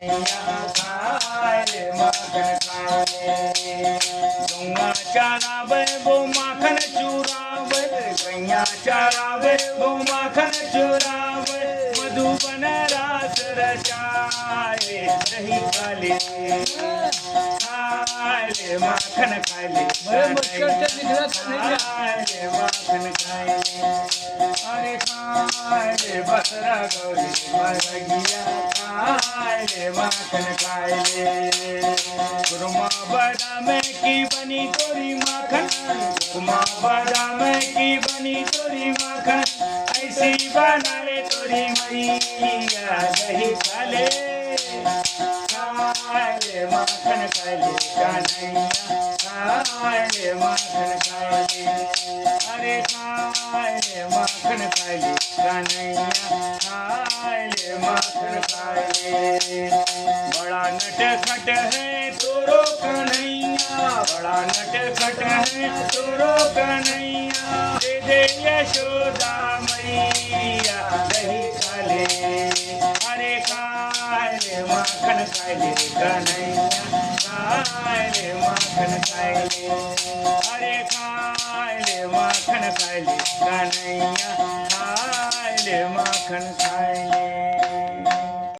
खाए माखन खाए गौआ चरावे वो माखन चुरावे गैया चरावे वो माखन चुरावे मधुबन रास रचाए दही खाले खाए माखन खाले खाए माखन खाए अरे खाए बसरा गौरी मरगिया खाए माखन खाए गुरुमा बड़ा में की बनी तोरी माखन गुरुमा बड़ा में की बनी तोरी माखन ऐसी बनाए तोरी मैया दही खाले खाए माखन खाले कन्हैया खाए माखन खाले अरे खाए माखन खाले कन्हैया खाए माखन खाले बड़ा नटखट है तोरो कन्हैया बड़ा नटखट है तोरो कन्हैया दे दे यशोदा मैया दही खाले अरे खाए माखन खाले कन्हैया खाए माखन खाले अरे खाए माखन खाले कन्हैया खाए माखन